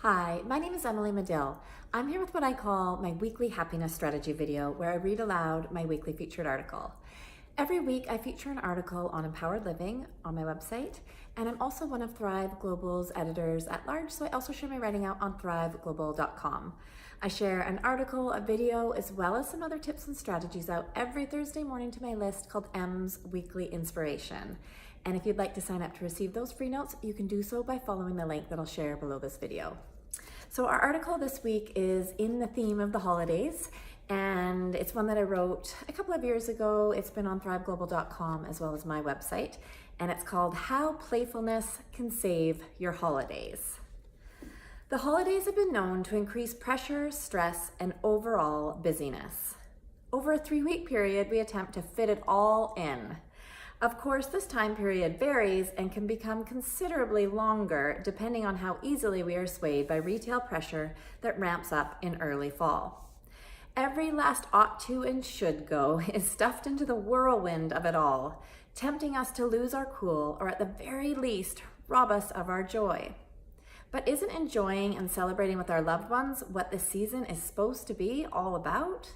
Hi, my name is Emily Madill. I'm here with what I call my weekly happiness strategy video, where I read aloud my weekly featured article. Every week I feature an article on empowered living on my website, and I'm also one of Thrive Global's editors at large, so I also share my writing out on thriveglobal.com. I share an article, a video, as well as some other tips and strategies out every Thursday morning to my list called M's Weekly Inspiration. And if you'd like to sign up to receive those free notes, you can do so by following the link that I'll share below this video. So our article this week is in the theme of the holidays, and it's one that I wrote a couple of years ago. It's been on thriveglobal.com as well as my website, and it's called How Playfulness Can Save Your Holidays. The holidays have been known to increase pressure, stress, and overall busyness. Over a 3-week period, we attempt to fit it all in. Of course, this time period varies and can become considerably longer depending on how easily we are swayed by retail pressure that ramps up in early fall. Every last ought to and should go is stuffed into the whirlwind of it all, tempting us to lose our cool or at the very least rob us of our joy. But isn't enjoying and celebrating with our loved ones what this season is supposed to be all about?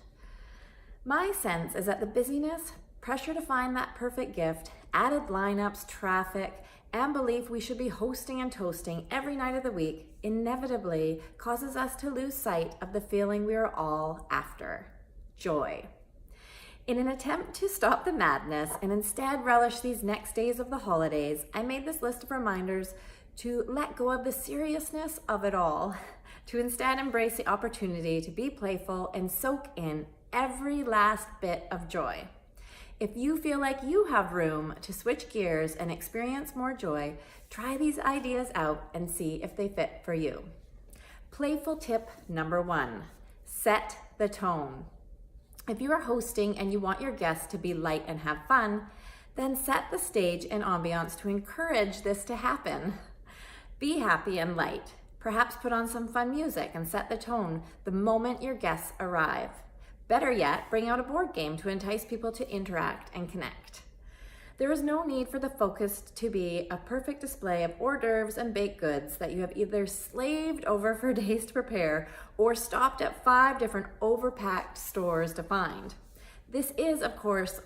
My sense is that the busyness, pressure to find that perfect gift, added lineups, traffic, and belief we should be hosting and toasting every night of the week inevitably causes us to lose sight of the feeling we are all after: joy. In an attempt to stop the madness and instead relish these next days of the holidays, I made this list of reminders to let go of the seriousness of it all, to instead embrace the opportunity to be playful and soak in every last bit of joy. If you feel like you have room to switch gears and experience more joy, try these ideas out and see if they fit for you. Playful tip number 1, set the tone. If you are hosting and you want your guests to be light and have fun, then set the stage and ambiance to encourage this to happen. Be happy and light. Perhaps put on some fun music and set the tone the moment your guests arrive. Better yet, bring out a board game to entice people to interact and connect. There is no need for the focus to be a perfect display of hors d'oeuvres and baked goods that you have either slaved over for days to prepare or stopped at 5 different overpacked stores to find. This is, of course,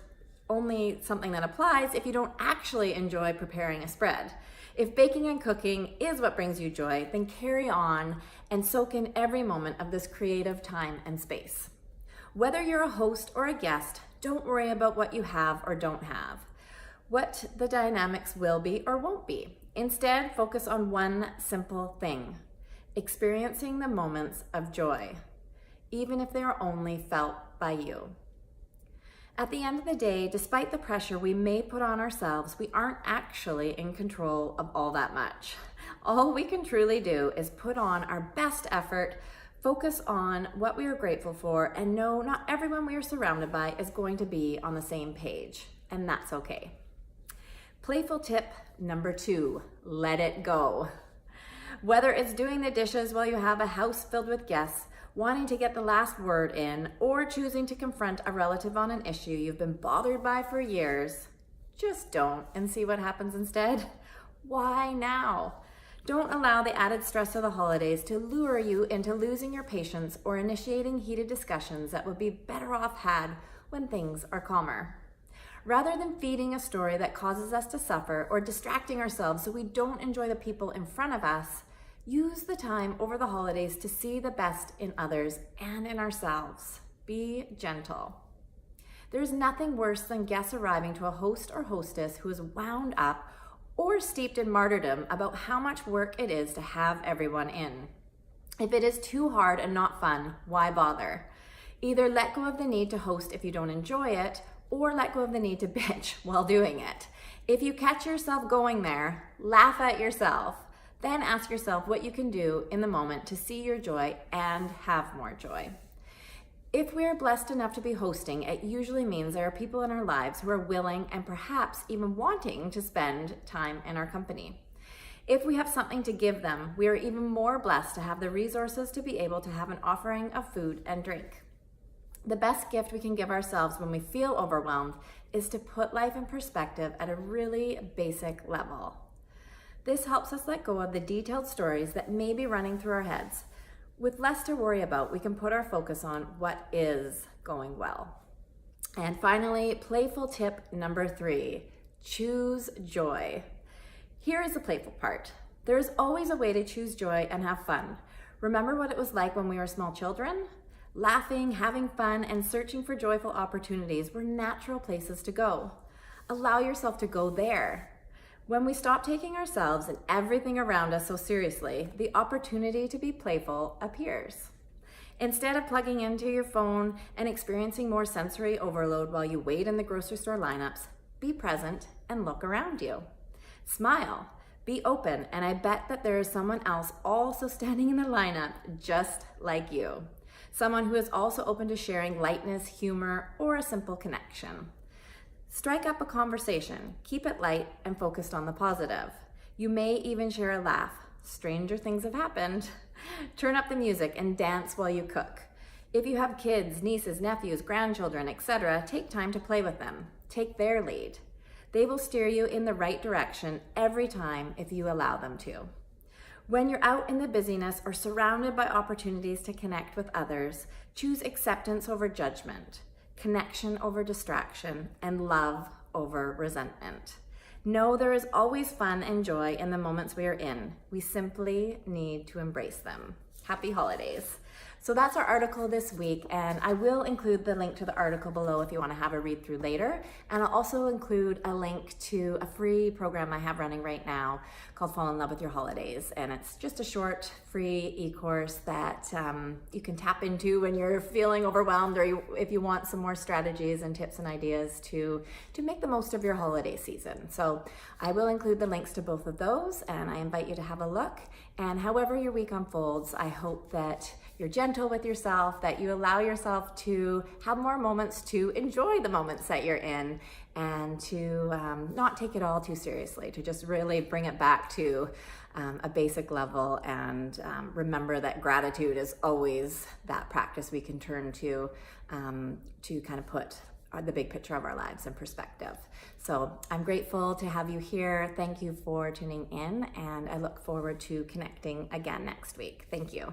only something that applies if you don't actually enjoy preparing a spread. If baking and cooking is what brings you joy, then carry on and soak in every moment of this creative time and space. Whether you're a host or a guest, don't worry about what you have or don't have, what the dynamics will be or won't be. Instead, focus on one simple thing: experiencing the moments of joy, even if they are only felt by you. At the end of the day, despite the pressure we may put on ourselves, we aren't actually in control of all that much. All we can truly do is put on our best effort, focus on what we are grateful for, and know not everyone we are surrounded by is going to be on the same page, and that's okay. Playful tip number 2, let it go. Whether it's doing the dishes while you have a house filled with guests, wanting to get the last word in, or choosing to confront a relative on an issue you've been bothered by for years, just don't and see what happens instead. Why now? Don't allow the added stress of the holidays to lure you into losing your patience or initiating heated discussions that would be better off had when things are calmer. Rather than feeding a story that causes us to suffer or distracting ourselves so we don't enjoy the people in front of us, use the time over the holidays to see the best in others and in ourselves. Be gentle. There's nothing worse than guests arriving to a host or hostess who is wound up or steeped in martyrdom about how much work it is to have everyone in. If it is too hard and not fun, why bother? Either let go of the need to host if you don't enjoy it, or let go of the need to bitch while doing it. If you catch yourself going there, laugh at yourself. Then ask yourself what you can do in the moment to see your joy and have more joy. If we are blessed enough to be hosting, it usually means there are people in our lives who are willing and perhaps even wanting to spend time in our company. If we have something to give them, we are even more blessed to have the resources to be able to have an offering of food and drink. The best gift we can give ourselves when we feel overwhelmed is to put life in perspective at a really basic level. This helps us let go of the detailed stories that may be running through our heads. With less to worry about, we can put our focus on what is going well. And finally, playful tip number 3, choose joy. Here is the playful part. There is always a way to choose joy and have fun. Remember what it was like when we were small children? Laughing, having fun, and searching for joyful opportunities were natural places to go. Allow yourself to go there. When we stop taking ourselves and everything around us so seriously, the opportunity to be playful appears. Instead of plugging into your phone and experiencing more sensory overload while you wait in the grocery store lineups, be present and look around you. Smile, be open, and I bet that there is someone else also standing in the lineup just like you. Someone who is also open to sharing lightness, humor, or a simple connection. Strike up a conversation, keep it light and focused on the positive. You may even share a laugh. Stranger things have happened. Turn up the music and dance while you cook. If you have kids, nieces, nephews, grandchildren, etc., take time to play with them. Take their lead. They will steer you in the right direction every time if you allow them to. When you're out in the busyness or surrounded by opportunities to connect with others, choose acceptance over judgment, connection over distraction, and love over resentment. Know there is always fun and joy in the moments we are in. We simply need to embrace them. Happy holidays. So that's our article this week, and I will include the link to the article below if you want to have a read through later. And I'll also include a link to a free program I have running right now called Fall in Love with Your Holidays. And it's just a short, free e-course that you can tap into when you're feeling overwhelmed, or if you want some more strategies and tips and ideas to make the most of your holiday season. So I will include the links to both of those, and I invite you to have a look. And however your week unfolds, I hope that you're gentle with yourself, that you allow yourself to have more moments to enjoy the moments that you're in, and to not take it all too seriously, to just really bring it back to a basic level, and remember that gratitude is always that practice we can turn to kind of put the big picture of our lives in perspective. So I'm grateful to have you here. Thank you for tuning in, and I look forward to connecting again next week. Thank you.